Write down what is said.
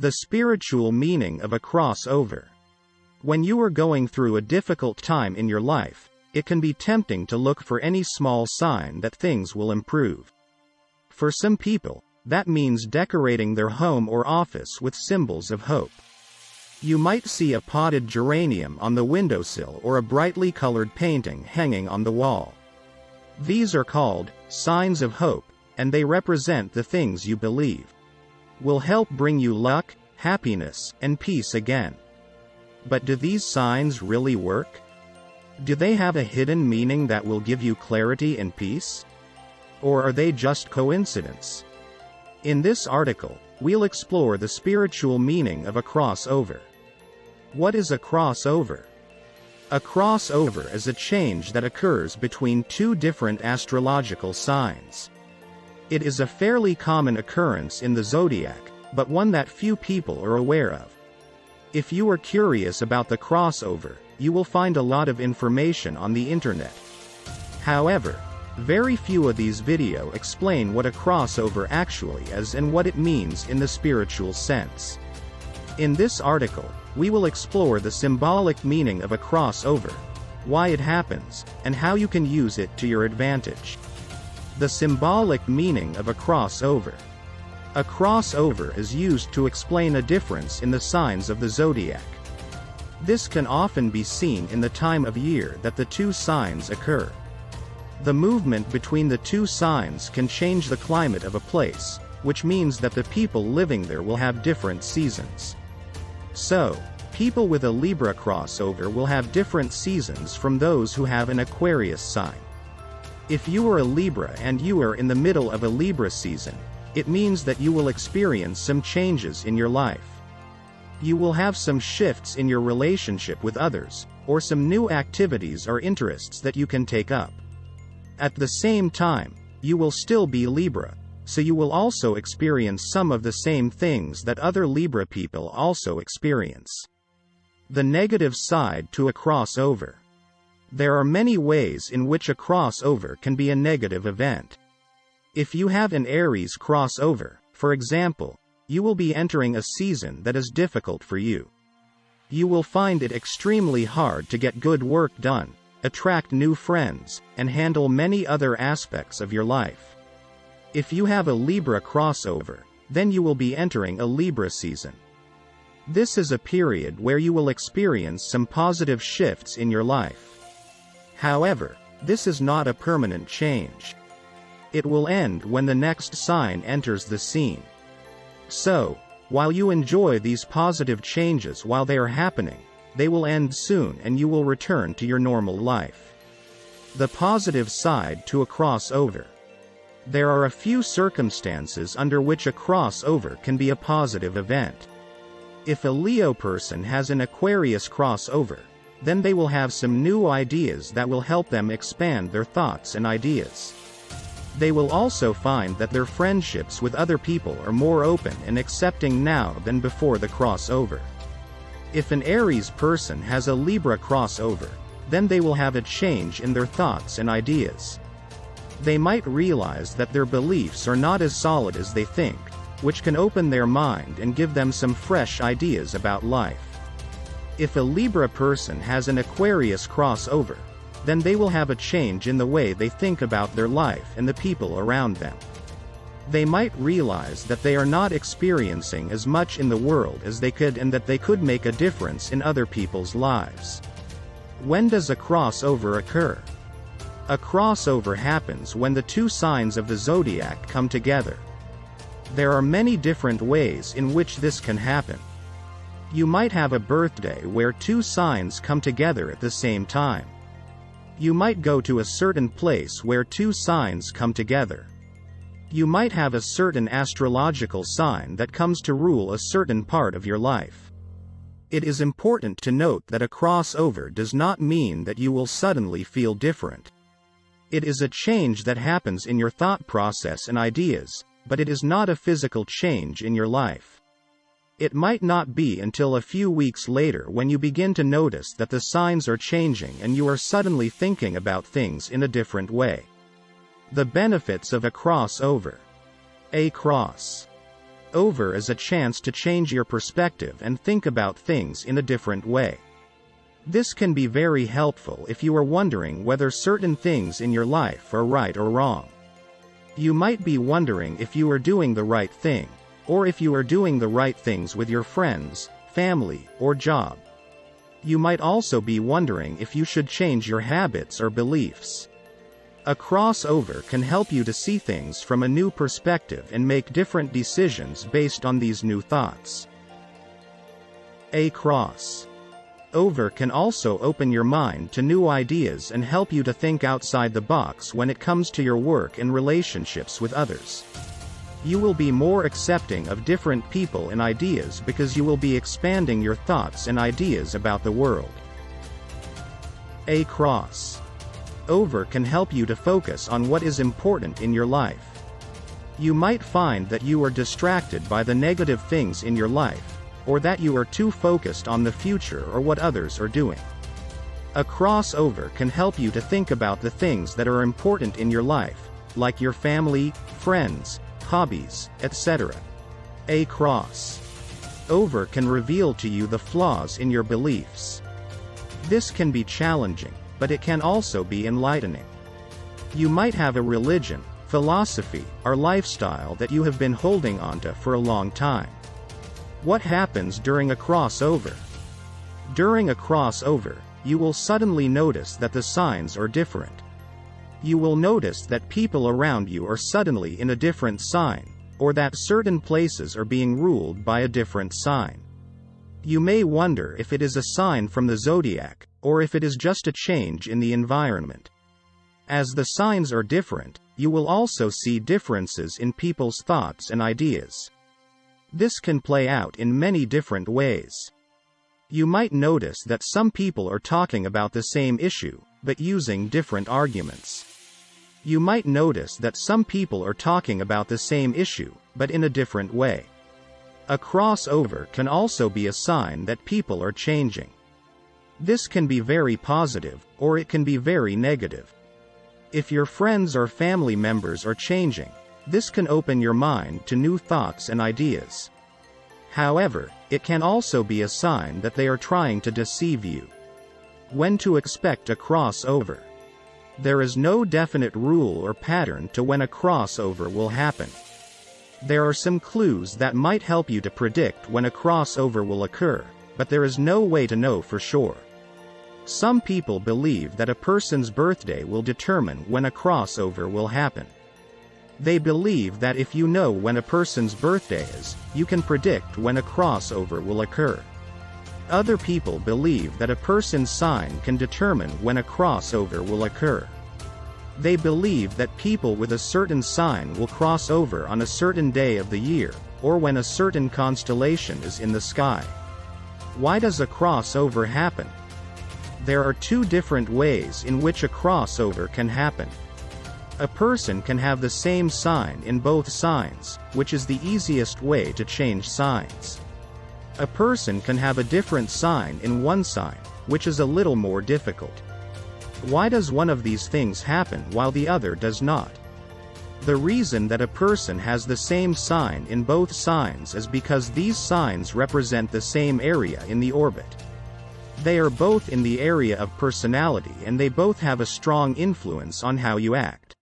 The spiritual meaning of a crossover. When you are going through a difficult time in your life, it can be tempting to look for any small sign that things will improve. For some people, that means decorating their home or office with symbols of hope. You might see a potted geranium on the windowsill or a brightly colored painting hanging on the wall. These are called signs of hope, and they represent the things you believe will help bring you luck, happiness, and peace again. But do these signs really work? Do they have a hidden meaning that will give you clarity and peace? Or are they just coincidence? In this article, we'll explore the spiritual meaning of a crossover. What is a crossover? A crossover is a change that occurs between two different astrological signs. It is a fairly common occurrence in the zodiac, but one that few people are aware of. If you are curious about the crossover, you will find a lot of information on the internet. However, very few of these videos explain what a crossover actually is and what it means in the spiritual sense. In this article, we will explore the symbolic meaning of a crossover, why it happens, and how you can use it to your advantage. The symbolic meaning of a crossover. A crossover is used to explain a difference in the signs of the zodiac. This can often be seen in the time of year that the two signs occur. The movement between the two signs can change the climate of a place, which means that the people living there will have different seasons. So, people with a Libra crossover will have different seasons from those who have an Aquarius sign. If you are a Libra and you are in the middle of a Libra season, it means that you will experience some changes in your life. You will have some shifts in your relationship with others, or some new activities or interests that you can take up. At the same time, you will still be Libra, so you will also experience some of the same things that other Libra people also experience. The negative side to a crossover. There are many ways in which a crossover can be a negative event. If you have an Aries crossover, for example, you will be entering a season that is difficult for you. You will find it extremely hard to get good work done, attract new friends, and handle many other aspects of your life. If you have a Libra crossover, then you will be entering a Libra season. This is a period where you will experience some positive shifts in your life. However, this is not a permanent change. It will end when the next sign enters the scene. So, while you enjoy these positive changes while they are happening, they will end soon and you will return to your normal life. The positive side to a crossover. There are a few circumstances under which a crossover can be a positive event. If a Leo person has an Aquarius crossover, then they will have some new ideas that will help them expand their thoughts and ideas. They will also find that their friendships with other people are more open and accepting now than before the crossover. If an Aries person has a Libra crossover, then they will have a change in their thoughts and ideas. They might realize that their beliefs are not as solid as they think, which can open their mind and give them some fresh ideas about life. If a Libra person has an Aquarius crossover, then they will have a change in the way they think about their life and the people around them. They might realize that they are not experiencing as much in the world as they could and that they could make a difference in other people's lives. When does a crossover occur? A crossover happens when the two signs of the zodiac come together. There are many different ways in which this can happen. You might have a birthday where two signs come together at the same time. You might go to a certain place where two signs come together. You might have a certain astrological sign that comes to rule a certain part of your life. It is important to note that a crossover does not mean that you will suddenly feel different. It is a change that happens in your thought process and ideas, but it is not a physical change in your life. It might not be until a few weeks later when you begin to notice that the signs are changing and you are suddenly thinking about things in a different way. The benefits of a crossover. A crossover Over is a chance to change your perspective and think about things in a different way. This can be very helpful if you are wondering whether certain things in your life are right or wrong. You might be wondering if you are doing the right thing, or if you are doing the right things with your friends, family, or job. You might also be wondering if you should change your habits or beliefs. A crossover can help you to see things from a new perspective and make different decisions based on these new thoughts. A crossover can also open your mind to new ideas and help you to think outside the box when it comes to your work and relationships with others. You will be more accepting of different people and ideas because you will be expanding your thoughts and ideas about the world. A crossover can help you to focus on what is important in your life. You might find that you are distracted by the negative things in your life, or that you are too focused on the future or what others are doing. A crossover can help you to think about the things that are important in your life, like your family, friends, hobbies, etc. A crossover can reveal to you the flaws in your beliefs. This can be challenging, but it can also be enlightening. You might have a religion, philosophy, or lifestyle that you have been holding onto for a long time. What happens during a crossover? During a crossover, you will suddenly notice that the signs are different. You will notice that people around you are suddenly in a different sign, or that certain places are being ruled by a different sign. You may wonder if it is a sign from the zodiac, or if it is just a change in the environment. As the signs are different, you will also see differences in people's thoughts and ideas. This can play out in many different ways. You might notice that some people are talking about the same issue, but using different arguments. You might notice that some people are talking about the same issue, but in a different way. A crossover can also be a sign that people are changing. This can be very positive, or it can be very negative. If your friends or family members are changing, this can open your mind to new thoughts and ideas. However, it can also be a sign that they are trying to deceive you. When to expect a crossover? There is no definite rule or pattern to when a crossover will happen. There are some clues that might help you to predict when a crossover will occur, but there is no way to know for sure. Some people believe that a person's birthday will determine when a crossover will happen. They believe that if you know when a person's birthday is, you can predict when a crossover will occur. Other people believe that a person's sign can determine when a crossover will occur. They believe that people with a certain sign will cross over on a certain day of the year, or when a certain constellation is in the sky. Why does a crossover happen? There are two different ways in which a crossover can happen. A person can have the same sign in both signs, which is the easiest way to change signs. A person can have a different sign in one sign, which is a little more difficult. Why does one of these things happen while the other does not? The reason that a person has the same sign in both signs is because these signs represent the same area in the orbit. They are both in the area of personality and they both have a strong influence on how you act.